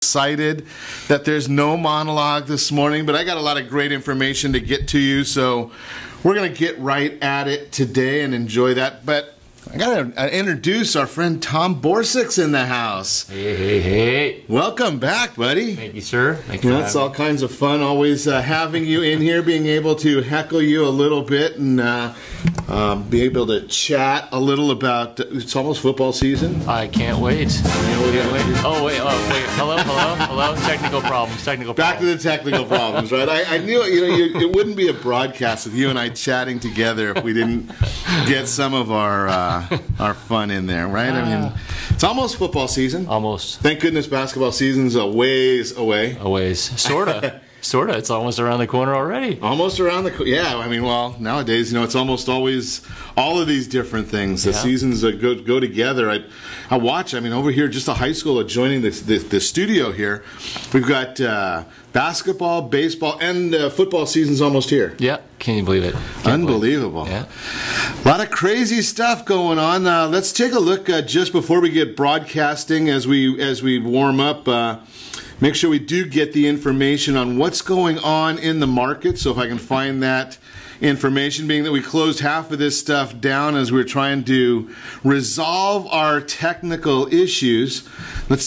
excited that there's no monologue this morning, but I got a lot of great information to get to you, so we're going to get right at it today and enjoy that. But I got to introduce our friend Tom Borsuk's in the house. Hey. Welcome back, buddy. Thank you, sir. Thank you. It's all kinds of fun always having you in here, being able to heckle you a little bit and be able to chat a little about, it's almost football season. I can't wait. Oh, wait. Hello. Technical problems. Back to the technical problems, right? I knew it wouldn't be a broadcast with you and I chatting together if we didn't get some of our fun in there, right? I mean, it's almost football season. Almost. Thank goodness basketball season's a ways away. Sorta. It's almost around the corner already. Almost around the corner. Yeah, I mean, well, nowadays, it's almost always all of these different things. The seasons go together. I watch, over here, just a high school adjoining the studio here. We've got basketball, baseball, and football season's almost here. Yeah, can you believe it? Unbelievable. Yeah. A lot of crazy stuff going on. Let's take a look just before we get broadcasting as we warm up. Make sure we do get the information on what's going on in the market. So if I can find that information, being that we closed half of this stuff down as we were trying to resolve our technical issues. Let's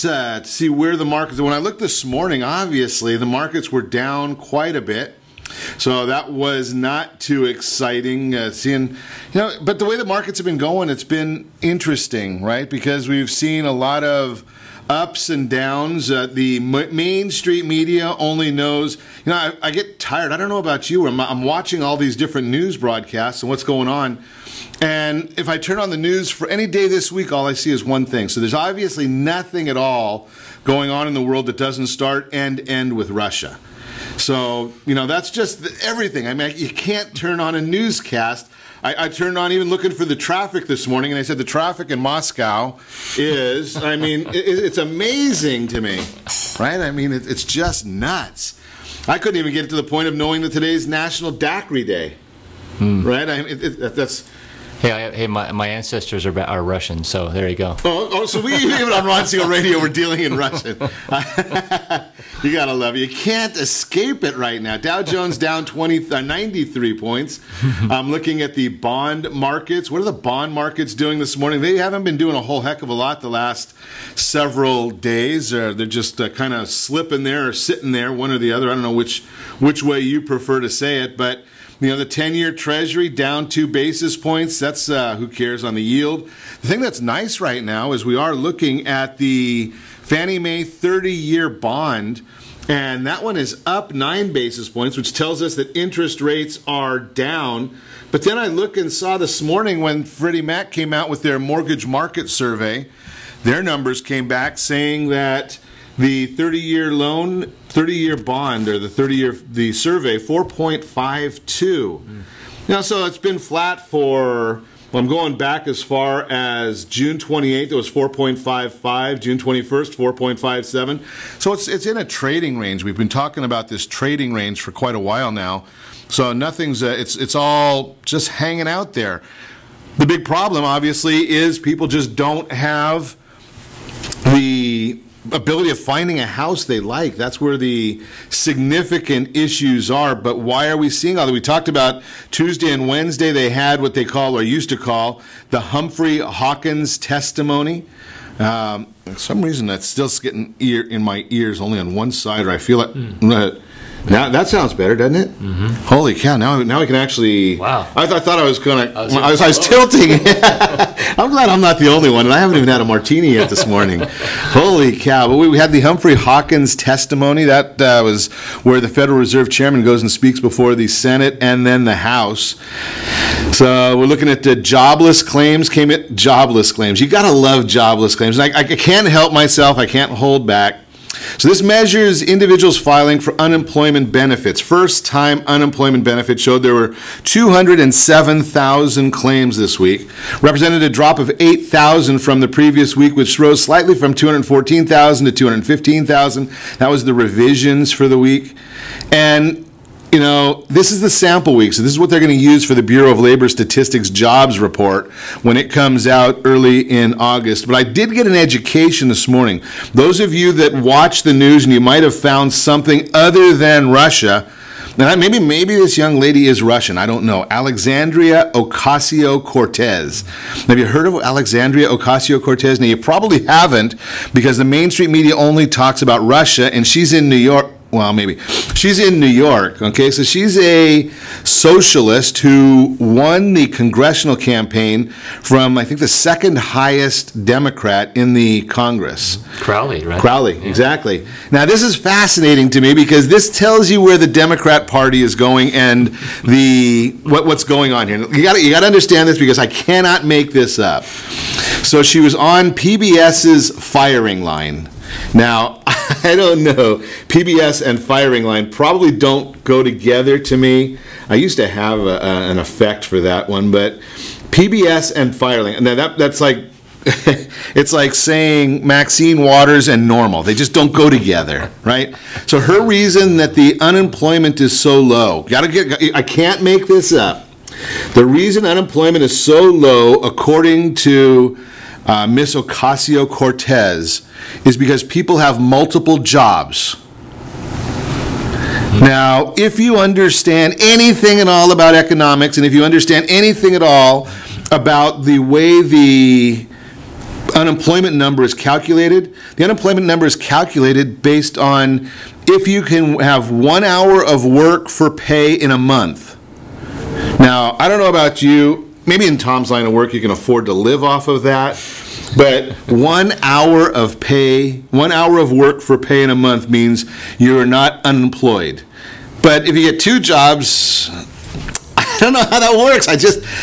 see where the markets are. When I looked this morning, obviously, the markets were down quite a bit. So that was not too exciting seeing, but the way the markets have been going, it's been interesting, right? Because we've seen a lot of ups and downs. The main street media only knows, I get tired. I don't know about you. I'm watching all these different news broadcasts and what's going on. And if I turn on the news for any day this week, all I see is one thing. So there's obviously nothing at all going on in the world that doesn't start and end with Russia. So, that's just everything. You can't turn on a newscast. I turned on even looking for the traffic this morning, and I said the traffic in Moscow is, it's amazing to me, right? It's just nuts. I couldn't even get to the point of knowing that today's National Daiquiri Day, right? That's... Hey, my ancestors are Russian, so there you go. Oh, so we even on Ron Siegel Radio, we're dealing in Russian. You gotta love it. You can't escape it right now. Dow Jones down 93 points. I'm looking at the bond markets. What are the bond markets doing this morning? They haven't been doing a whole heck of a lot the last several days. They're just kind of slipping there or sitting there, one or the other. I don't know which way you prefer to say it, but the 10-year Treasury down 2 basis points. That's who cares on the yield. The thing that's nice right now is we are looking at the Fannie Mae 30-year bond, and that one is up 9 basis points, which tells us that interest rates are down. But then I look and saw this morning when Freddie Mac came out with their mortgage market survey, their numbers came back saying that the 30-year bond, or the survey, 4.52. So it's been flat for, I'm going back as far as June 28th, it was 4.55, June 21st, 4.57. So it's in a trading range. We've been talking about this trading range for quite a while now. So nothing's, it's all just hanging out there. The big problem, obviously, is people just don't have the ability of finding a house they like. That's where the significant issues are. But why are we seeing all that? We talked about Tuesday and Wednesday, they had what they call, or used to call, the Humphrey Hawkins testimony. For some reason that's still getting in my ears only on one side, or I feel it. Now that sounds better, doesn't it? Holy cow! Now I can actually. Wow! I thought I was gonna. I was tilting. I'm glad I'm not the only one, and I haven't even had a martini yet this morning. Holy cow! But we had the Humphrey Hawkins testimony. That was where the Federal Reserve Chairman goes and speaks before the Senate and then the House. So we're looking at the jobless claims. Jobless claims. You gotta love jobless claims. And I can't help myself. I can't hold back. So this measures individuals filing for unemployment benefits. First-time unemployment benefits showed there were 207,000 claims this week, represented a drop of 8,000 from the previous week, which rose slightly from 214,000 to 215,000. That was the revisions for the week. And you know, this is the sample week, so this is what they're going to use for the Bureau of Labor Statistics jobs report when it comes out early in August. But I did get an education this morning. Those of you that watch the news and you might have found something other than Russia, now maybe this young lady is Russian, I don't know. Alexandria Ocasio-Cortez. Have you heard of Alexandria Ocasio-Cortez? Now, you probably haven't, because the mainstream media only talks about Russia, and she's in New York. Well, maybe. She's in New York, okay? So she's a socialist who won the congressional campaign from, I think, the second highest Democrat in the Congress. Crowley, right? Crowley, yeah. Exactly. Now, this is fascinating to me because this tells you where the Democrat Party is going and what's going on here. You got to understand this because I cannot make this up. So she was on PBS's firing line. Now, I don't know. PBS and firing line probably don't go together to me. I used to have an effect for that one, but PBS and firing line. Now that's like it's like saying Maxine Waters and normal. They just don't go together, right? So her reason that the unemployment is so low. I can't make this up. The reason unemployment is so low, according to Miss Ocasio-Cortez, is because people have multiple jobs. Now, if you understand anything at all about economics, and if you understand anything at all about the way the unemployment number is calculated, the unemployment number is calculated based on if you can have 1 hour of work for pay in a month. Now, I don't know about you, maybe in Tom's line of work you can afford to live off of that, but 1 hour of pay, 1 hour of work for pay in a month means you're not unemployed. But if you get 2 jobs, I don't know how that works.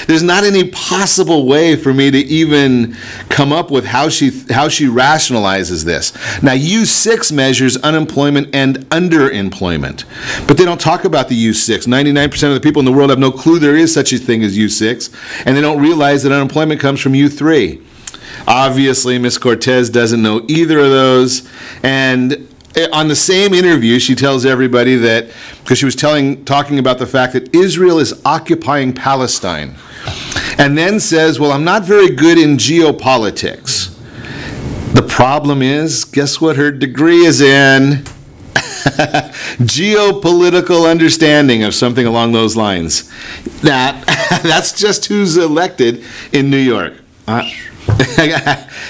There's not any possible way for me to even come up with how she rationalizes this. Now, U6 measures unemployment and underemployment, but they don't talk about the U6. 99% of the people in the world have no clue there is such a thing as U6, and they don't realize that unemployment comes from U3. Obviously, Ms. Cortez doesn't know either of those, and on the same interview, she tells everybody that, because she was talking about the fact that Israel is occupying Palestine, and then says, well, I'm not very good in geopolitics. The problem is, guess what her degree is in? Geopolitical understanding of something along those lines. That's just who's elected in New York.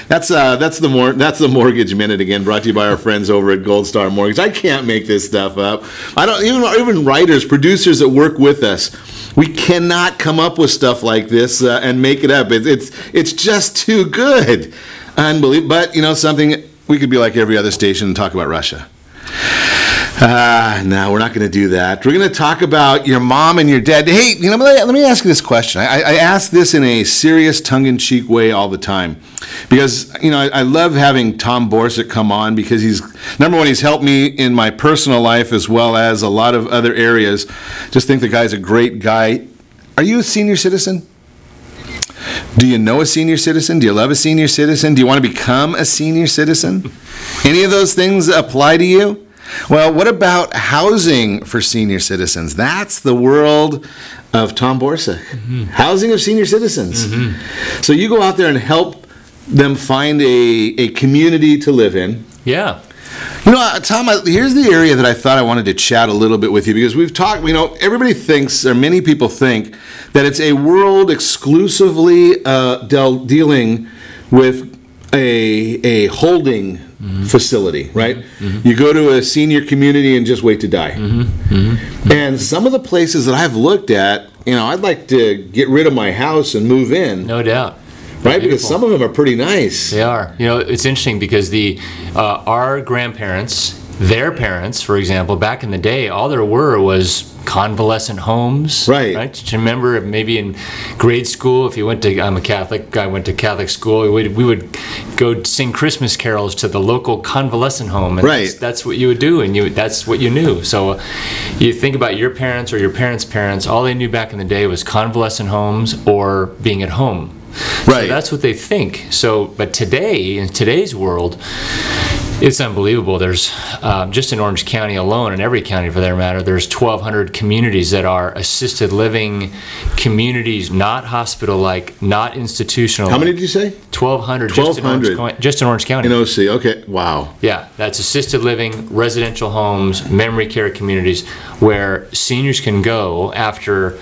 That's the Mortgage Minute again, brought to you by our friends over at Gold Star Mortgage. I can't make this stuff up. I don't even writers, producers that work with us. We cannot come up with stuff like this and make it up. It's just too good, unbelievable. But you know something, we could be like every other station and talk about Russia. No, we're not going to do that. We're going to talk about your mom and your dad. Hey, you know, let me ask you this question. I ask this in a serious, tongue-in-cheek way all the time because, you know, I love having Tom Borsuk come on because he's, number one, he's helped me in my personal life as well as a lot of other areas. Just think the guy's a great guy. Are you a senior citizen? Do you know a senior citizen? Do you love a senior citizen? Do you want to become a senior citizen? Any of those things apply to you? Well, what about housing for senior citizens? That's the world of Tom Borsuk. Mm-hmm. Housing of senior citizens. Mm-hmm. So you go out there and help them find a community to live in. Yeah. You know, Tom, here's the area that I thought I wanted to chat a little bit with you because we've talked, you know, everybody thinks, or many people think, that it's a world exclusively dealing with a holding facility, right? Mm-hmm. You go to a senior community and just wait to die. Mm-hmm. Mm-hmm. And some of the places that I've looked at, you know, I'd like to get rid of my house and move in. No doubt. Right, because some of them are pretty nice. They are. You know, it's interesting because our grandparents, their parents, for example, back in the day, all there was convalescent homes. Right. Do you remember maybe in grade school, if you went to, I'm a Catholic, I went to Catholic school, we would go sing Christmas carols to the local convalescent home. And right. That's what you would do, and that's what you knew. So you think about your parents or your parents' parents, all they knew back in the day was convalescent homes or being at home. Right. So that's what they think. So, but today, in today's world, It's unbelievable. There's just in Orange County alone, and every county for that matter, there's 1,200 communities that are assisted living communities, not hospital-like, not institutional. How many did you say? 1,200. 1,200. Just in Orange County. In OC. Okay. Wow. Yeah, that's assisted living, residential homes, memory care communities where seniors can go after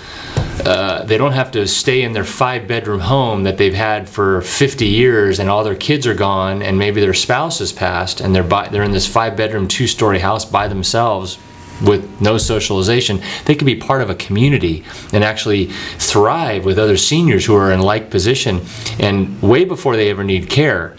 they don't have to stay in their 5-bedroom home that they've had for 50 years and all their kids are gone and maybe their spouse has passed and they're in this 5-bedroom, 2-story house by themselves with no socialization. They can be part of a community and actually thrive with other seniors who are in like position, and way before they ever need care.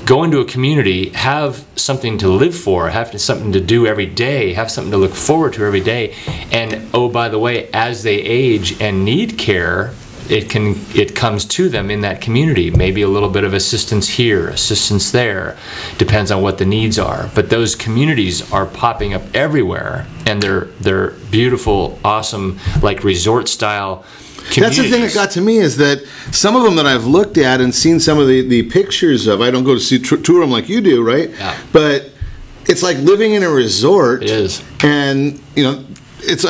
Go into a community, have something to live for, have something to do every day, have something to look forward to every day, and oh, by the way, as they age and need care, it comes to them in that community. Maybe a little bit of assistance here, assistance there, depends on what the needs are. But those communities are popping up everywhere, and they're beautiful, awesome, like resort style. That's the thing that got to me, is that some of them that I've looked at and seen some of the pictures of, I don't go to see tour them like you do, right? Yeah. But it's like living in a resort. It is. And, it's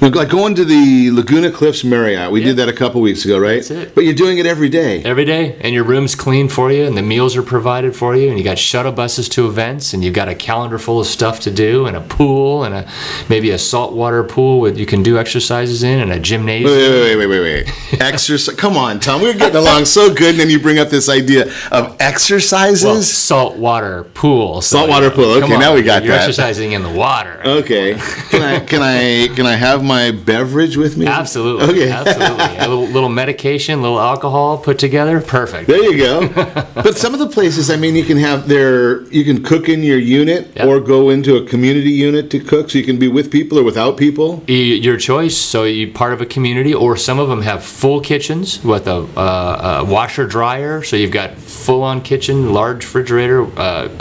like going to the Laguna Cliffs Marriott. We did that a couple weeks ago, right? That's it. But you're doing it every day. Every day. And your room's clean for you, and the meals are provided for you, and you got shuttle buses to events, and you've got a calendar full of stuff to do, and a pool, and maybe a saltwater pool with you can do exercises in, and a gymnasium. Wait. Exercise. Come on, Tom. We're getting along so good, and then you bring up this idea of exercises. Well, saltwater pool. Saltwater pool. Okay, now we got You're that. Exercising in the water. Okay. Can I have my beverage with me? Absolutely. Okay. Absolutely. A little medication, a little alcohol put together. Perfect. There you go. But some of the places, I mean, you can cook in your unit, or go into a community unit to cook, so you can be with people or without people. Your choice. So you're part of a community, or some of them have full kitchens with a washer dryer. So you've got full-on kitchen, large refrigerator,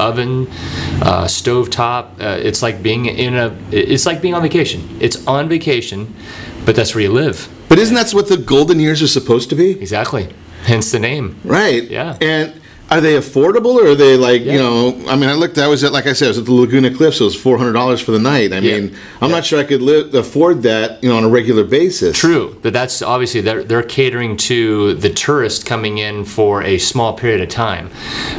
oven, stove top. It's like being on vacation. It's on vacation, but that's where you live. But isn't that what the golden years are supposed to be? Exactly. Hence the name. Right. Yeah. And are they affordable, or are they like, I mean, I was at the Laguna Cliffs, so it was $400 for the night. I mean, I'm not sure I could afford that, on a regular basis. True, but that's obviously, they're catering to the tourist coming in for a small period of time,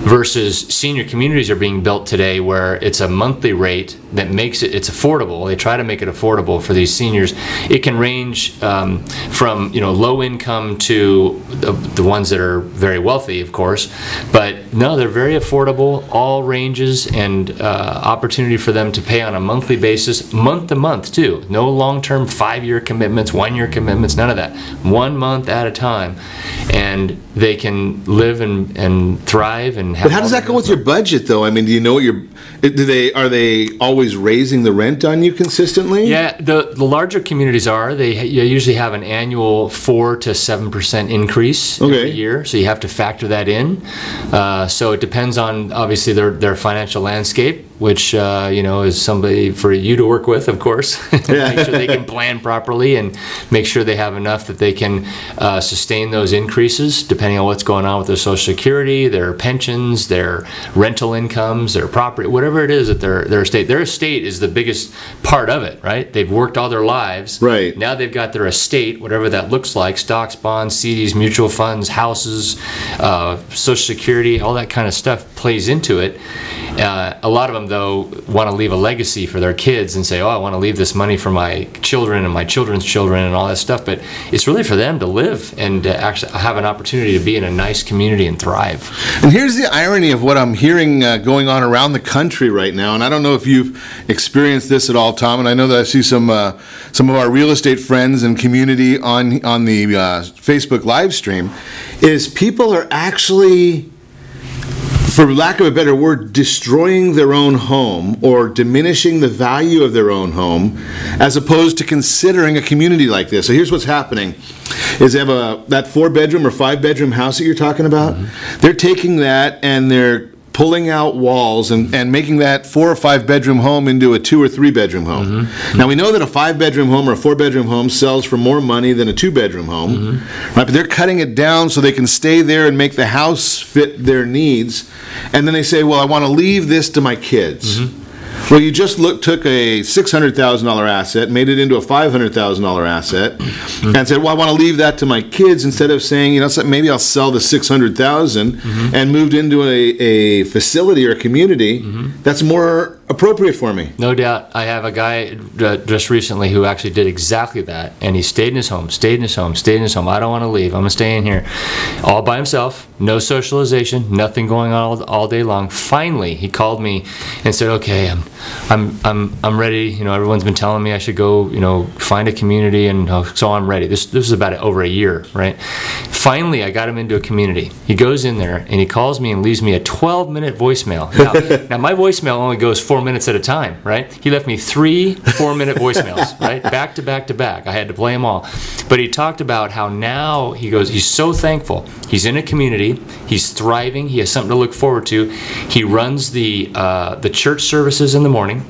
versus senior communities are being built today where it's a monthly rate that makes it's affordable. They try to make it affordable for these seniors. It can range from low income to the ones that are very wealthy, of course, but no, they're very affordable, all ranges, and opportunity for them to pay on a monthly basis, month to month too. No long-term 5-year commitments, 1-year commitments, none of that. 1 month at a time, and they can live and thrive and have. But how does that go with your budget, though? I mean, do you know what are they always raising the rent on you consistently? Yeah, the larger communities are. They usually have an annual 4 to 7% increase every year, so you have to factor that in. So it depends on, obviously, their financial landscape, which is somebody for you to work with, of course. Make sure they can plan properly and make sure they have enough that they can sustain those increases, depending on what's going on with their Social Security, their pensions, their rental incomes, their property, whatever it is that their estate. Their estate is the biggest part of it, right? They've worked all their lives. Right. Now they've got their estate, whatever that looks like: stocks, bonds, CDs, mutual funds, houses, Social Security, all that kind of stuff plays into it. A lot of them, though, want to leave a legacy for their kids and say, I want to leave this money for my children and my children's children and all that stuff. But it's really for them to live and to actually have an opportunity to be in a nice community and thrive. And here's the irony of what I'm hearing going on around the country right now. And I don't know if you've experienced this at all, Tom. And I know that I see some of our real estate friends and community on the Facebook live stream, is people are actually, for lack of a better word, destroying their own home or diminishing the value of their own home, as opposed to considering a community like this. So here's what's happening: is they have that 4-bedroom or 5-bedroom house that you're talking about. Mm-hmm. They're taking that and they're pulling out walls and making that 4 or 5 bedroom home into a 2 or 3 bedroom home. Now we know that a 5 bedroom home or a 4 bedroom home sells for more money than a 2 bedroom home, right? But they're cutting it down so they can stay there and make the house fit their needs. And then they say, well, I want to leave this to my kids. Well, you just took a $600,000 asset, made it into a $500,000 asset, and said, well, I want to leave that to my kids, instead of saying, you know, maybe I'll sell the $600,000 and moved into a facility or a community that's more appropriate for me. No doubt. I have a guy just recently who actually did exactly that, and he stayed in his home, stayed in his home, stayed in his home. I don't want to leave. I'm going to stay in here. All by himself, no socialization, nothing going on all day long. Finally, he called me and said, okay, I'm ready. You know, everyone's been telling me I should go, you know, find a community, and so I'm ready. This is about over a year, right? Finally, I got him into a community. He goes in there and he calls me and leaves me a 12-minute voicemail. Now my voicemail only goes 4 minutes at a time, right? He left me 3 4-minute voicemails, right? Back to back to back. I had to play them all. But he talked about how now he goes, he's so thankful. He's in a community. He's thriving. He has something to look forward to. He runs the church services in the morning,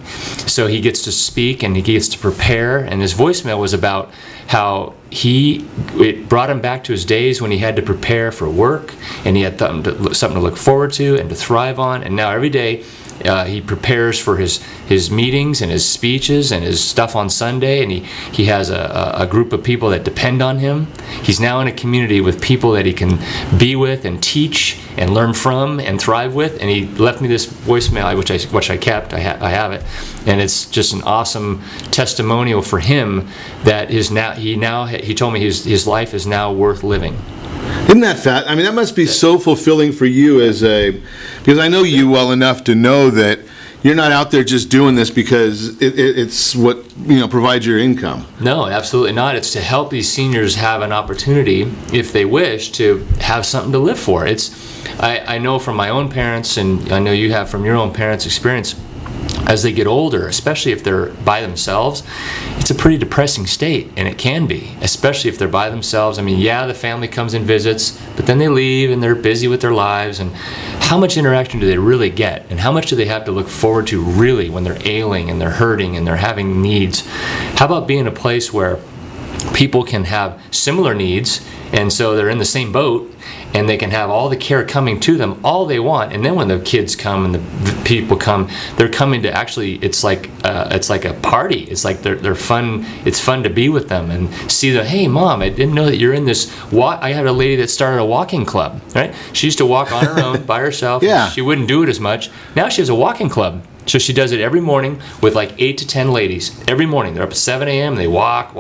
so he gets to speak and he gets to prepare. And his voicemail was about how it brought him back to his days when he had to prepare for work, and he had something to look forward to and to thrive on. And now every day he prepares for his meetings and his speeches and his stuff on Sunday, and he has a group of people that depend on him. He's now in a community with people that he can be with and teach and learn from and thrive with. And he left me this voicemail, which I kept. I have it, and it's just an awesome testimonial for him that he told me his life is now worth living. Isn't that fat? I mean, that must be so fulfilling for you because I know you well enough to know that you're not out there just doing this because it's what, you know, provides your income. No, absolutely not. It's to help these seniors have an opportunity, if they wish, to have something to live for. I know from my own parents, and I know you have from your own parents' experience, as they get older, especially if they're by themselves, it's a pretty depressing state, and it can be, especially if they're by themselves. I mean, yeah, the family comes and visits, but then they leave and they're busy with their lives, and how much interaction do they really get, and how much do they have to look forward to really when they're ailing and they're hurting and they're having needs? How about being a place where people can have similar needs, and so they're in the same boat, and they can have all the care coming to them all they want, and then when the kids come and the people come, they're coming to actually, it's like a party. It's like they're fun. It's fun to be with them and see that, hey, Mom, I didn't know that you're in this I had a lady that started a walking club, right? She used to walk on her own by herself. Yeah. She wouldn't do it as much. Now she has a walking club. So she does it every morning with like 8 to 10 ladies. Every morning. They're up at 7 a.m. They walk.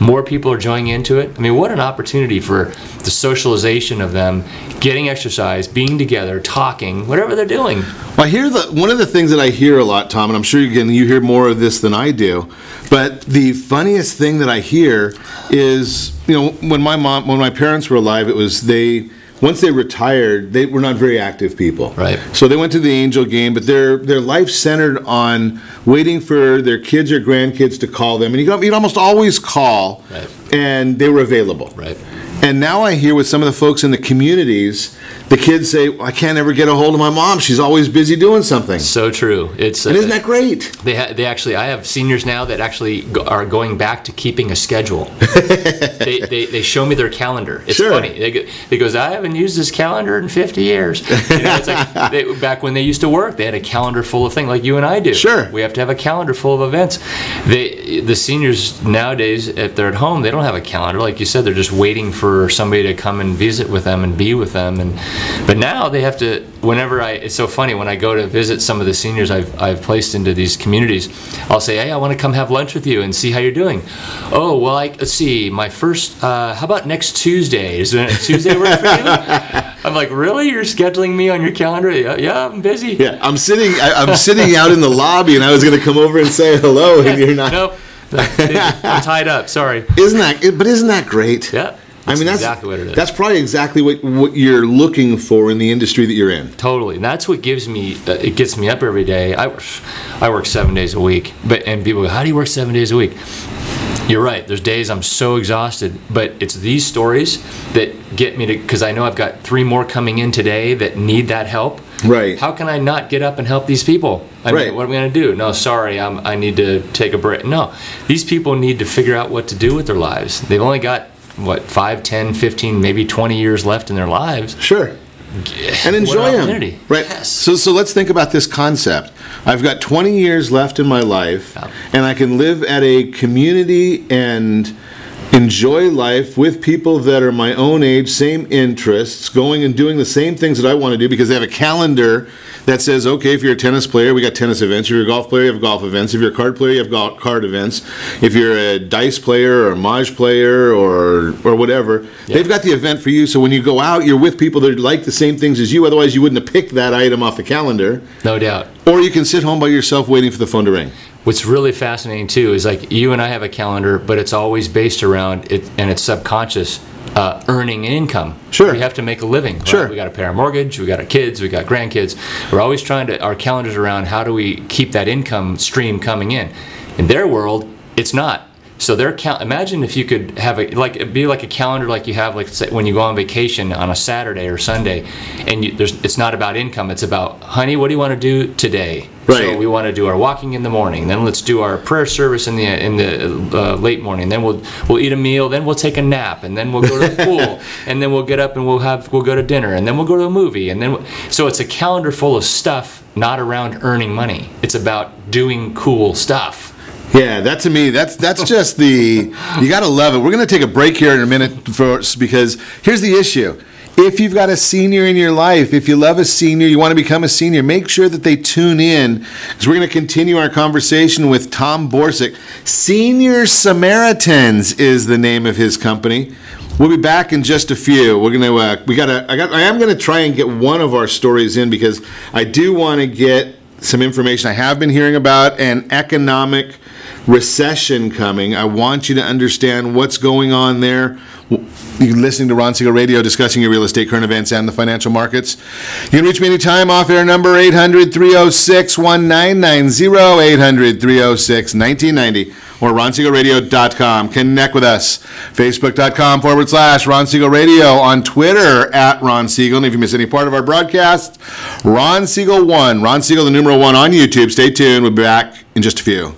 More people are joining into it. I mean, what an opportunity for the socialization of them, getting exercise, being together, talking, whatever they're doing. Well, I hear one of the things that I hear a lot, Tom, and I'm sure you hear more of this than I do, but the funniest thing that I hear is, you know, when my parents were alive, it was once they retired, they were not very active people. Right. So they went to the Angel game, but their life centered on waiting for their kids or grandkids to call them. And you'd almost always call, right, and they were available. Right. And now I hear with some of the folks in the communities, the kids say, well, I can't ever get a hold of my mom. She's always busy doing something. So true. And isn't that great? They actually, I have seniors now that actually are going back to keeping a schedule. they show me their calendar. It's sure. funny. They goes, I haven't used this calendar in 50 years. You know, it's like back when they used to work, they had a calendar full of things like you and I do. Sure. We have to have a calendar full of events. The seniors nowadays, if they're at home, they don't have a calendar. Like you said, they're just waiting for somebody to come and visit with them and be with them. But now they have to, it's so funny, when I go to visit some of the seniors I've placed into these communities, I'll say, hey, I want to come have lunch with you and see how you're doing. Oh, well, let's see, my first, how about next Tuesday? Is Tuesday work for you? I'm like, really? You're scheduling me on your calendar? Yeah, I'm busy. Yeah, I'm sitting out in the lobby, and I was going to come over and say hello, and you're not. Nope. I'm tied up, sorry. Isn't that great? Yeah. That's exactly what it is. That's probably exactly what you're looking for in the industry that you're in. Totally, and that's what gives me. It gets me up every day. I work 7 days a week, and people go, "How do you work 7 days a week?" You're right. There's days I'm so exhausted, but it's these stories that get me to, because I know I've got 3 more coming in today that need that help. Right. How can I not get up and help these people? I mean, what am I going to do? No, sorry, I need to take a break. No, these people need to figure out what to do with their lives. They've only got, 5, 10, 15, maybe 20 years left in their lives. Sure. And enjoy them. Right. Yes. So let's think about this concept. I've got 20 years left in my life, and I can live at a community and enjoy life with people that are my own age, same interests, going and doing the same things that I want to do, because they have a calendar that says, okay, if you're a tennis player, we got tennis events. If you're a golf player, you have golf events. If you're a card player, you have card events. If you're a dice player or a Maj player or whatever, they've got the event for you. So when you go out, you're with people that like the same things as you. Otherwise, you wouldn't have picked that item off the calendar. No doubt. Or you can sit home by yourself waiting for the phone to ring. What's really fascinating too is like you and I have a calendar, but it's always based around it, and it's subconscious, earning an income. Sure. We have to make a living. Right? Sure. We got to pay our mortgage. We got our kids. We got grandkids. We're always trying to, our calendar's around how do we keep that income stream coming in. In their world, it's not. So imagine if you could have it'd be like a calendar like you have, like say, when you go on vacation on a Saturday or Sunday, and it's not about income. It's about, honey, what do you want to do today? Right. So we want to do our walking in the morning. Then let's do our prayer service in the late morning. Then we'll eat a meal. Then we'll take a nap. And then we'll go to the pool. And then we'll get up and we'll go to dinner. And then we'll go to a movie. And then so it's a calendar full of stuff, not around earning money. It's about doing cool stuff. Yeah, that to me, that's just you got to love it. We're going to take a break here in a minute because here's the issue. If you've got a senior in your life, if you love a senior, you want to become a senior, make sure that they tune in, because we're going to continue our conversation with Tom Borsuk. Senior Samaritans is the name of his company. We'll be back in just a few. We're going to I am going to try and get one of our stories in, because I do want to get some information. I have been hearing about an economic recession coming. I want you to understand what's going on there. You're listening to Ron Siegel Radio, discussing your real estate, current events, and the financial markets. You can reach me anytime. Off-air number 800-306-1990, 800-306-1990, or ronsiegelradio.com. Connect with us. Facebook.com/Ron Siegel Radio. On Twitter, @Ron Siegel. And if you miss any part of our broadcast, Ron Siegel 1. Ron Siegel, the numeral 1 on YouTube. Stay tuned. We'll be back in just a few.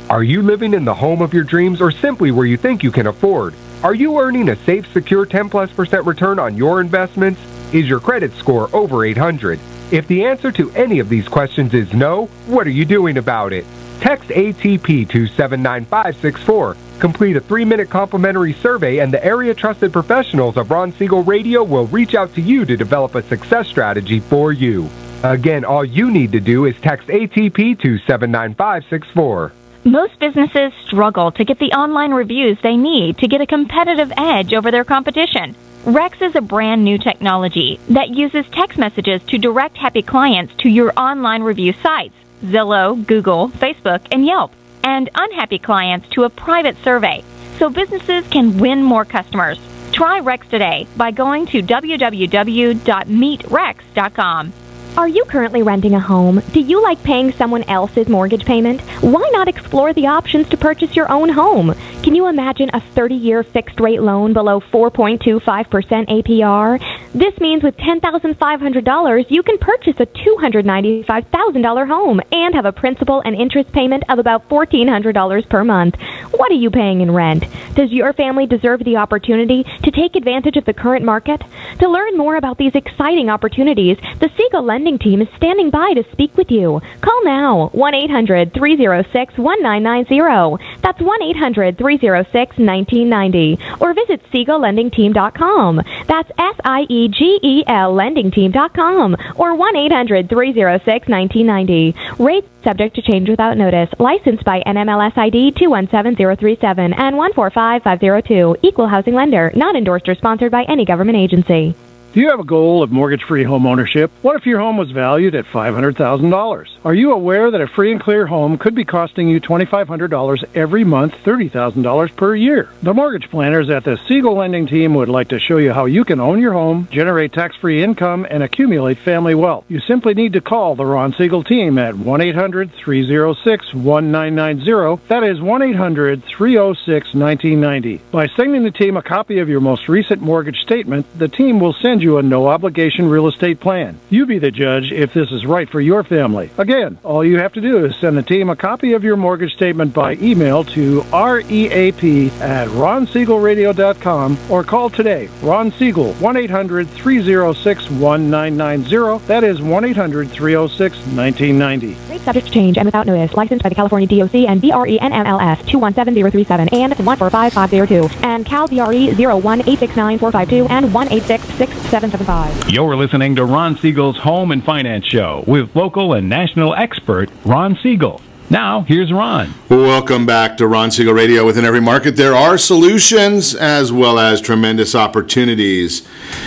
Are you living in the home of your dreams, or simply where you think you can afford? Are you earning a safe, secure 10+% return on your investments? Is your credit score over 800? If the answer to any of these questions is no, what are you doing about it? Text ATP to 79564. Complete a 3-minute complimentary survey, and the area trusted professionals of Ron Siegel Radio will reach out to you to develop a success strategy for you. Again, all you need to do is text ATP to 79564. Most businesses struggle to get the online reviews they need to get a competitive edge over their competition. Rex is a brand new technology that uses text messages to direct happy clients to your online review sites, Zillow, Google, Facebook, and Yelp, and unhappy clients to a private survey, so businesses can win more customers. Try Rex today by going to www.meetrex.com. Are you currently renting a home? Do you like paying someone else's mortgage payment? Why not explore the options to purchase your own home? Can you imagine a 30-year fixed-rate loan below 4.25% APR? This means with $10,500, you can purchase a $295,000 home and have a principal and interest payment of about $1,400 per month. What are you paying in rent? Does your family deserve the opportunity to take advantage of the current market? To learn more about these exciting opportunities, the Siegel Lending Team is standing by to speak with you. Call now, 1-800-306-1990. That's 1-800-306-1990. Or visit SiegelLendingTeam.com. That's SIEGEL LendingTeam.com. Or 1-800-306-1990. Rates subject to change without notice. Licensed by NMLS ID 217037 and 145502. Equal housing lender. Not endorsed or sponsored by any government agency. Do you have a goal of mortgage-free home ownership? What if your home was valued at $500,000? Are you aware that a free and clear home could be costing you $2,500 every month, $30,000 per year? The mortgage planners at the Siegel Lending Team would like to show you how you can own your home, generate tax-free income, and accumulate family wealth. You simply need to call the Ron Siegel Team at 1-800-306-1990. That is 1-800-306-1990. By sending the team a copy of your most recent mortgage statement, the team will send you a no-obligation real estate plan. You be the judge if this is right for your family. Again, all you have to do is send the team a copy of your mortgage statement by email to reap@ronsiegelradio.com or call today. Ron Siegel, 1-800-306-1990. That is 1-800-306-1990. Rate subject to change and without notice. Licensed by the California DOC and BRE NMLS 217037 and 145502 and Cal BRE 01869452 and 1866775. You're listening to Ron Siegel's Home and Finance Show with local and national expert Ron Siegel. Now, here's Ron. Welcome back to Ron Siegel Radio. Within every market, there are solutions as well as tremendous opportunities.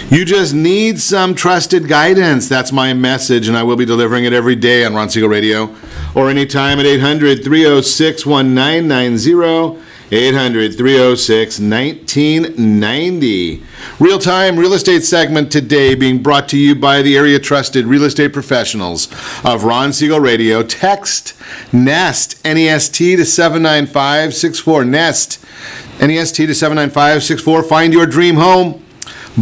You just need some trusted guidance. That's my message, and I will be delivering it every day on Ron Siegel Radio or anytime at 800-306-1990. 800-306-1990. Real-time real estate segment today being brought to you by the area trusted real estate professionals of Ron Siegel Radio. Text NEST, N-E-S-T to 79564. NEST, N-E-S-T to 79564. Find your dream home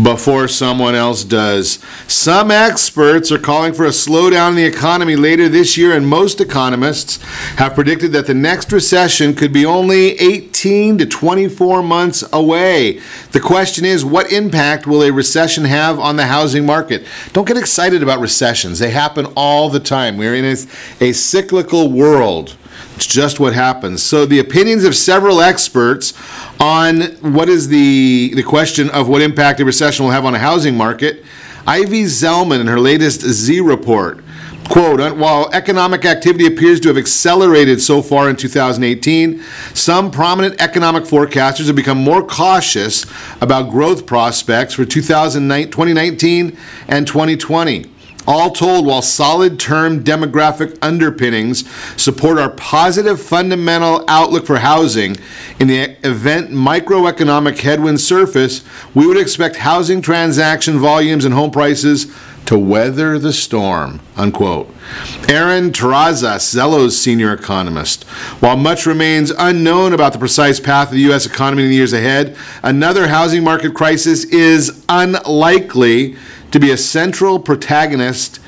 before someone else does. Some experts are calling for a slowdown in the economy later this year, and most economists have predicted that the next recession could be only 18 to 24 months away. The question is, what impact will a recession have on the housing market? Don't get excited about recessions. They happen all the time. We're in a cyclical world. It's just what happens. So the opinions of several experts on what is the question of what impact a recession will have on a housing market. Ivy Zellman in her latest Z report, quote, while economic activity appears to have accelerated so far in 2018, some prominent economic forecasters have become more cautious about growth prospects for 2019 and 2020. All told, while solid-term demographic underpinnings support our positive fundamental outlook for housing, in the event microeconomic headwinds surface, we would expect housing transaction volumes and home prices to weather the storm, unquote. Aaron Terrazas, Zello's senior economist. While much remains unknown about the precise path of the U.S. economy in the years ahead, another housing market crisis is unlikely to be a central protagonist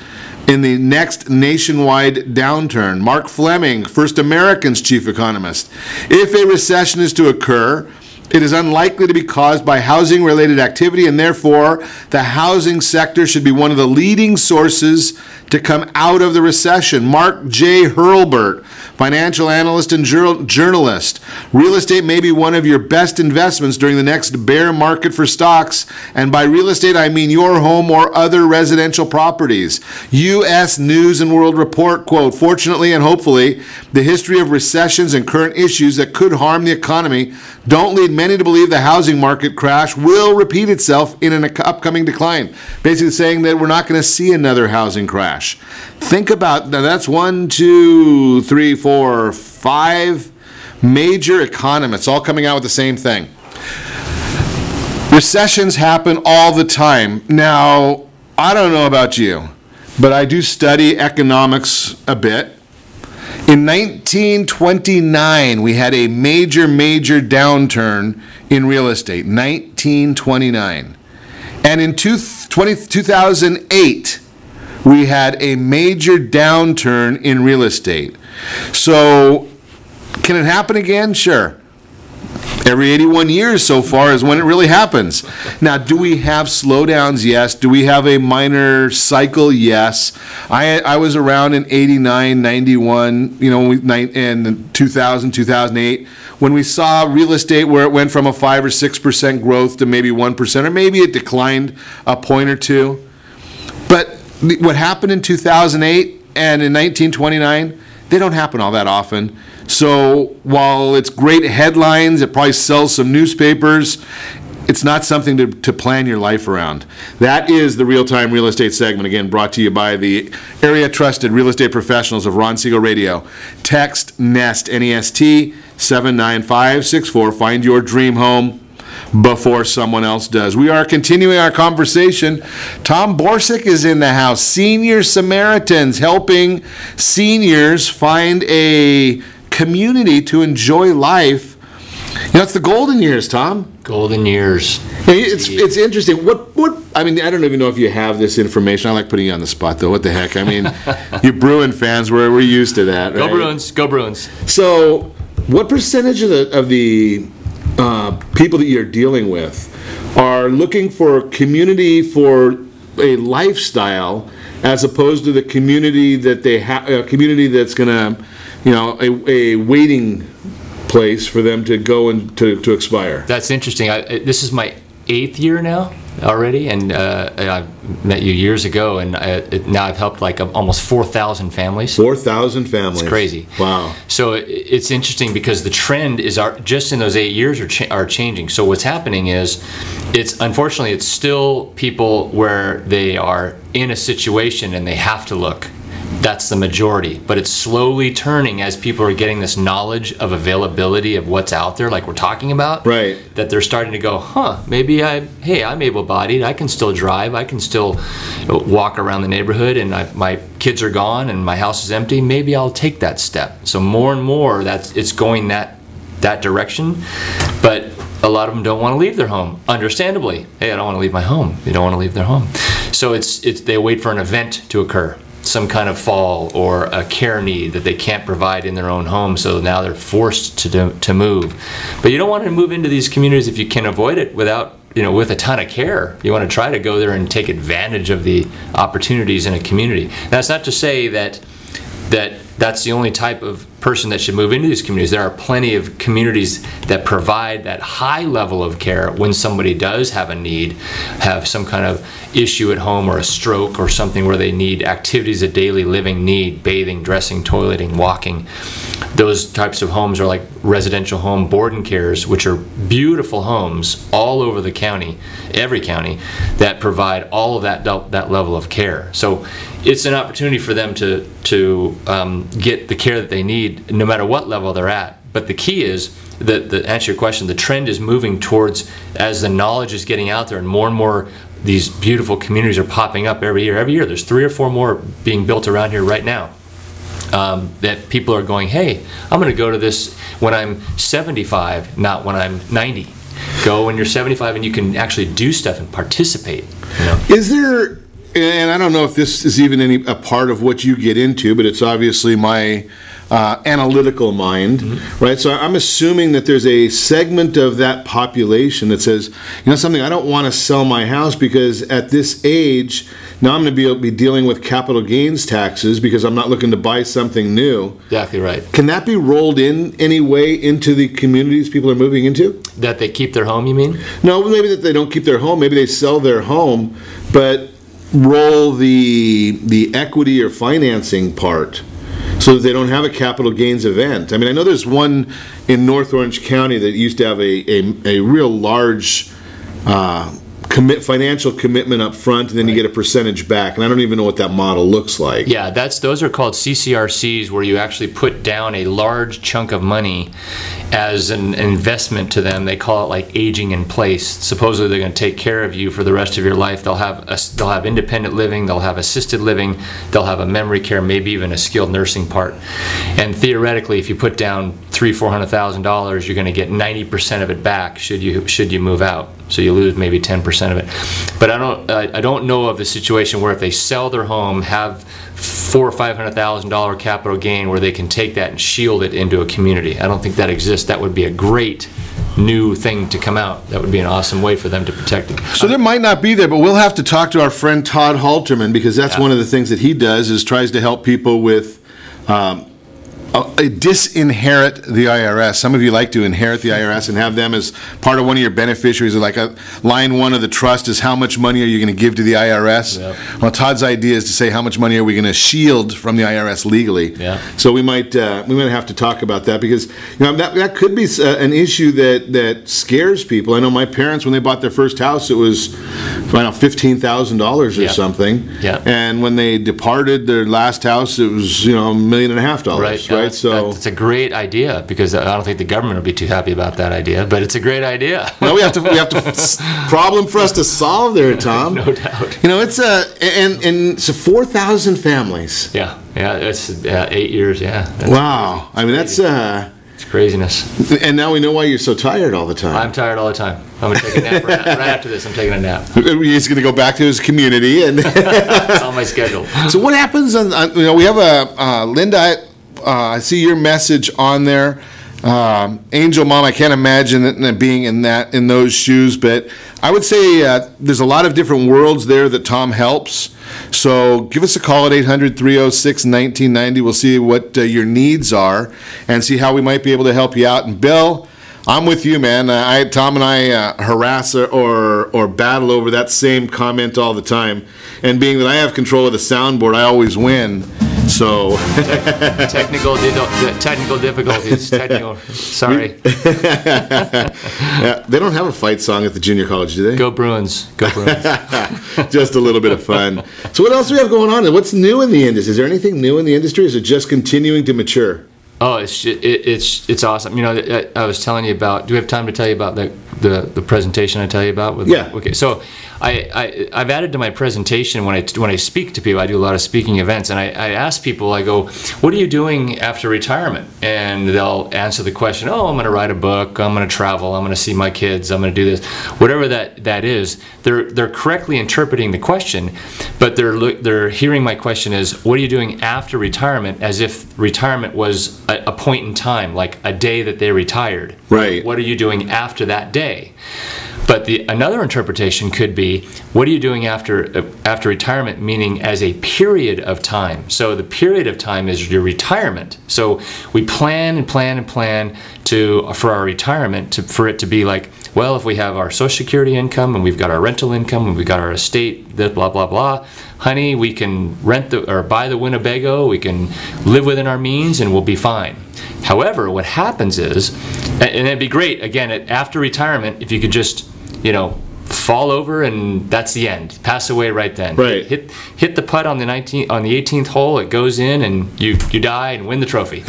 in the next nationwide downturn. Mark Fleming, First American's chief economist. If a recession is to occur, it is unlikely to be caused by housing-related activity, and therefore the housing sector should be one of the leading sources to come out of the recession. Mark J. Hurlburt, financial analyst and journalist. Real estate may be one of your best investments during the next bear market for stocks, and by real estate I mean your home or other residential properties. U.S. News and World Report, quote, fortunately and hopefully, the history of recessions and current issues that could harm the economy don't lead many to believe the housing market crash will repeat itself in an upcoming decline. Basically saying that we're not going to see another housing crash. Think about, now that's 1, 2, 3, 4, 5 major economists all coming out with the same thing. Recessions happen all the time. Now, I don't know about you, but I do study economics a bit. In 1929, we had a major downturn in real estate, 1929. And in 2008, we had a major downturn in real estate. So, can it happen again? Sure. Every 81 years so far is when it really happens. Now, do we have slowdowns? Yes. Do we have a minor cycle? Yes. I was around in 89, 91, in 2000, 2008, when we saw real estate where it went from a 5 or 6% growth to maybe 1%, or maybe it declined a point or two. But what happened in 2008 and in 1929, they don't happen all that often. So while it's great headlines, it probably sells some newspapers, it's not something to plan your life around. That is the Real-Time Real Estate segment, again, brought to you by the area-trusted real estate professionals of Ron Siegel Radio. Text NEST, N-E-S-T, 79564. Find your dream home before someone else does. We are continuing our conversation. Tom Borsuk is in the house. Senior Samaritans, helping seniors find a community to enjoy life. You know, it's the golden years, Tom. Golden years. It's interesting. What? I mean, I don't even know if you have this information. I like putting you on the spot, though. What the heck? I mean, you Bruin fans, we're used to that, right? Go Bruins. Go Bruins. So, what percentage of the people that you're dealing with are looking for community for a lifestyle, as opposed to the community that they have, a community that's going to, you know, a waiting place for them to go and to expire? That's interesting. This is my 8th year now already, and I met you years ago, and now I've helped like almost 4,000 families. 4,000 families. It's crazy. Wow. So it's interesting because the trend is just in those 8 years are changing. So what's happening is, unfortunately it's still people where they are in a situation and they have to look. That's the majority, but it's slowly turning as people are getting this knowledge of availability of what's out there, like we're talking about. Right. That they're starting to go, maybe I'm able-bodied. I can still drive. I can still walk around the neighborhood, and my kids are gone, and my house is empty. Maybe I'll take that step. So more and more, it's going that direction, but a lot of them don't want to leave their home. Understandably, hey, I don't want to leave my home. They don't want to leave their home. So they wait for an event to occur. Some kind of fall or a care need that they can't provide in their own home, so now they're forced to move. But you don't want to move into these communities if you can avoid it without, with a ton of care. You want to try to go there and take advantage of the opportunities in a community. That's not to say that's the only type of person that should move into these communities. There are plenty of communities that provide that high level of care when somebody does have a need, have some kind of issue at home or a stroke or something where they need activities of daily living need, bathing, dressing, toileting, walking. Those types of homes are like residential home board and cares, which are beautiful homes all over the county, every county, that provide all of that level of care. So it's an opportunity for them to get the care that they need, no matter what level they're at. But the key is, to answer your question, the trend is moving towards, as the knowledge is getting out there and more these beautiful communities are popping up every year. Every year there's 3 or 4 more being built around here right now. That people are going, hey, I'm going to go to this when I'm 75, not when I'm 90. Go when you're 75 and you can actually do stuff and participate. Is there, and I don't know if this is even a part of what you get into, but it's obviously my analytical mind, right? So I'm assuming that there's a segment of that population that says, something, I don't want to sell my house because at this age, now I'm going to be dealing with capital gains taxes because I'm not looking to buy something new. Exactly right. Can that be rolled in any way into the communities people are moving into? That they keep their home, you mean? No, maybe that they don't keep their home. Maybe they sell their home, but roll the equity or financing part so that they don't have a capital gains event. I mean, I know there's one in North Orange County that used to have a real large financial commitment up front, and then you get a percentage back, and I don't even know what that model looks like. Yeah, those are called CCRCs, where you actually put down a large chunk of money as an investment to them. They call it like aging in place. Supposedly they're going to take care of you for the rest of your life. They'll have independent living, they'll have assisted living, they'll have a memory care, maybe even a skilled nursing part. And theoretically, if you put down $300,000-$400,000, you're going to get 90% of it back should you move out. So you lose maybe 10% of it. But I don't know of the situation where if they sell their home, have $400,000 or $500,000 capital gain, where they can take that and shield it into a community. I don't think that exists. That would be a great new thing to come out. That would be an awesome way for them to protect it. So there might not be there, but we'll have to talk to our friend Todd Halterman, because that's one of the things that he does, is tries to help people with disinherit the IRS. Some of you like to inherit the IRS and have them as part of one of your beneficiaries. Like line one of the trust is how much money are you going to give to the IRS? Yep. Well, Todd's idea is to say how much money are we going to shield from the IRS legally. Yeah. So we might have to talk about that, because that could be an issue that scares people. I know my parents, when they bought their first house, it was $15,000 or something. Yeah. And when they departed their last house, it was $1.5 million. Right. So it's a great idea, because I don't think the government will be too happy about that idea, but it's a great idea. Well, we have to problem for us to solve there, Tom. No doubt. It's and so 4,000 families. Yeah, it's 8 years. Yeah. Wow. I mean, that's it's craziness. And now we know why you're so tired all the time. I'm tired all the time. I'm gonna take a nap right after this. I'm taking a nap. He's going to go back to his community, and it's on my schedule. So what happens on we have a Linda. I see your message on there, Angel Mom. I can't imagine it being in those shoes, but I would say there's a lot of different worlds there that Tom helps. So give us a call at 800-306-1990. We'll see what your needs are and see how we might be able to help you out. And Bill, I'm with you, man. Tom and I harass or battle over that same comment all the time. And being that I have control of the soundboard, I always win. So technical difficulties. Sorry. Yeah, they don't have a fight song at the junior college, do they? Go Bruins. Go Bruins. Just a little bit of fun. So what else do we have going on? And what's new in the industry? Is there anything new in the industry? Or is it just continuing to mature? Oh, it's awesome. I was telling you about. Do we have time to tell you about the presentation I tell you about? Yeah. Okay. So I've added to my presentation when I speak to people. I do a lot of speaking events, and I ask people. I go, "What are you doing after retirement?" And they'll answer the question, "Oh, I'm going to write a book. I'm going to travel. I'm going to see my kids. I'm going to do this." Whatever that is, they're correctly interpreting the question, but they're hearing my question as, "What are you doing after retirement?" As if retirement was a point in time, like a day that they retired. Right. What are you doing after that day? But another interpretation could be, what are you doing after retirement, meaning as a period of time. So the period of time is your retirement. So we plan and plan and plan for our retirement for it to be like, well, if we have our Social Security income and we've got our rental income and we've got our estate, blah, blah, blah, honey, we can rent or buy the Winnebago, we can live within our means and we'll be fine. However, what happens is, and it'd be great, again, after retirement, if you could just, fall over and that's the end. Pass away right then. Right. Hit the putt on the 18th hole, it goes in and you die and win the trophy.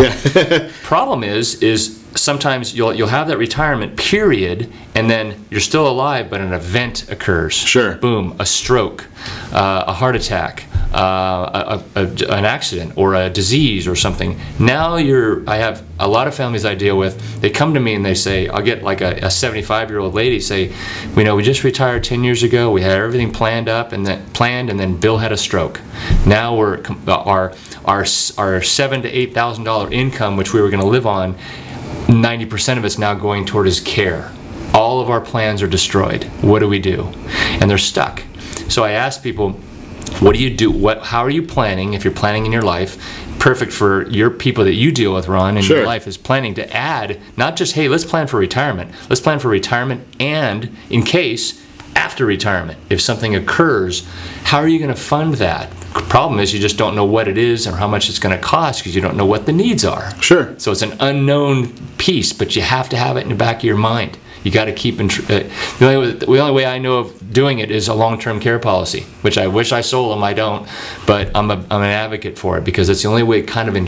Problem is sometimes you'll have that retirement period and then you're still alive, but an event occurs. Sure. Boom, a stroke, a heart attack, an accident or a disease or something. Now I have a lot of families I deal with, they come to me and they say, I'll get like a 75-year-old lady say, we just retired 10 years ago, we had everything planned and then Bill had a stroke. Now our $7,000 to $8,000 income, which we were going to live on, 90% of it's now going toward his care. All of our plans are destroyed. What do we do? And they're stuck. So I ask people, what do you do? How are you planning, if you're planning in your life? Perfect for your people that you deal with, Ron, in Sure. your life is planning to add, not just, hey, let's plan for retirement. Let's plan for retirement and, in case, after retirement, if something occurs, how are you going to fund that? Problem is you just don't know what it is or how much it's going to cost because you don't know what the needs are. Sure. So it's an unknown piece, but you have to have it in the back of your mind. You got to keep the only way I know of doing it is a long-term care policy, which I wish I sold them. I don't, but I'm an advocate for it because it's the only way kind of we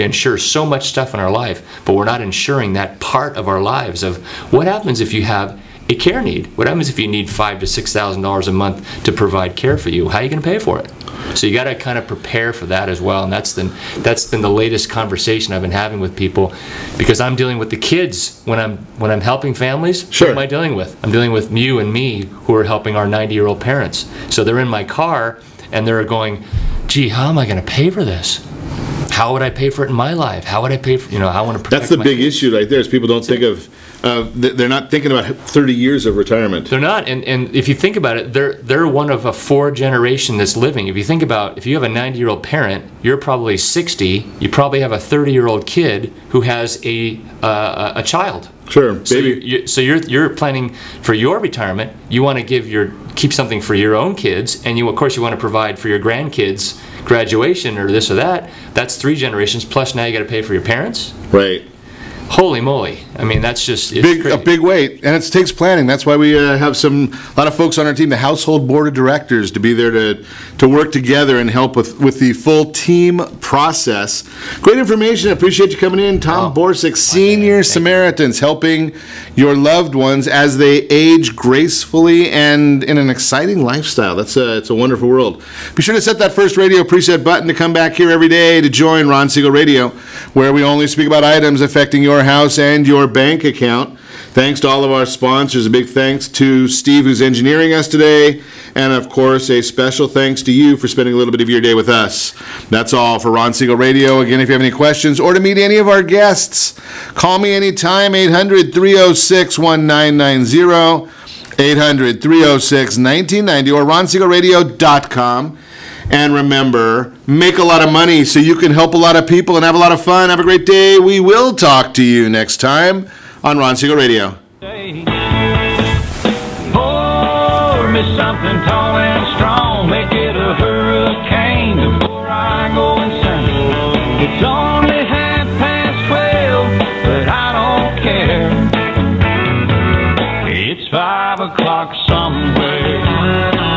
insure so much stuff in our life, but we're not insuring that part of our lives of what happens if you have a care need. What happens if you need $5,000 to $6,000 a month to provide care for you? How are you going to pay for it? So you got to kind of prepare for that as well, and that's been the latest conversation I've been having with people, because I'm dealing with the kids when I'm helping families. Sure. What am I dealing with? I'm dealing with you and me who are helping our 90-year-old parents. So they're in my car and they're going, gee, how am I going to pay for this? How would I pay for it in my life? How would I pay for, I want to protect That's the big issue right there, is people don't think of they're not thinking about 30 years of retirement. They're not, and if you think about it, they're one of a 4 generation that's living. If you think about, if you have a 90-year-old parent, you're probably 60. You probably have a 30-year-old kid who has a child. Sure, baby. So you're planning for your retirement. You want to keep something for your own kids, and of course you want to provide for your grandkids' graduation or this or that. That's 3 generations. Plus now you got to pay for your parents. Right. Holy moly! I mean, that's just a big weight, and it takes planning. That's why we have a lot of folks on our team, the household board of directors, to be there to work together and help with the full team process. Great information. I appreciate you coming in, Tom Borsuk, Senior Samaritans, helping your loved ones as they age gracefully and in an exciting lifestyle. It's a wonderful world. Be sure to set that first radio preset button to come back here every day to join Ron Siegel Radio, where we only speak about items affecting your house and your bank account. Thanks to all of our sponsors. A big thanks to Steve, who's engineering us today. And, of course, a special thanks to you for spending a little bit of your day with us. That's all for Ron Siegel Radio. Again, if you have any questions or to meet any of our guests, call me anytime, 800-306-1990, 800-306-1990, or ronsiegelradio.com. And remember, make a lot of money so you can help a lot of people and have a lot of fun. Have a great day. We will talk to you next time on Ron Siegel Radio. Pour me something tall and strong. Make it a hurricane before I go insane. It's only 12:30, but I don't care. It's 5 o'clock somewhere.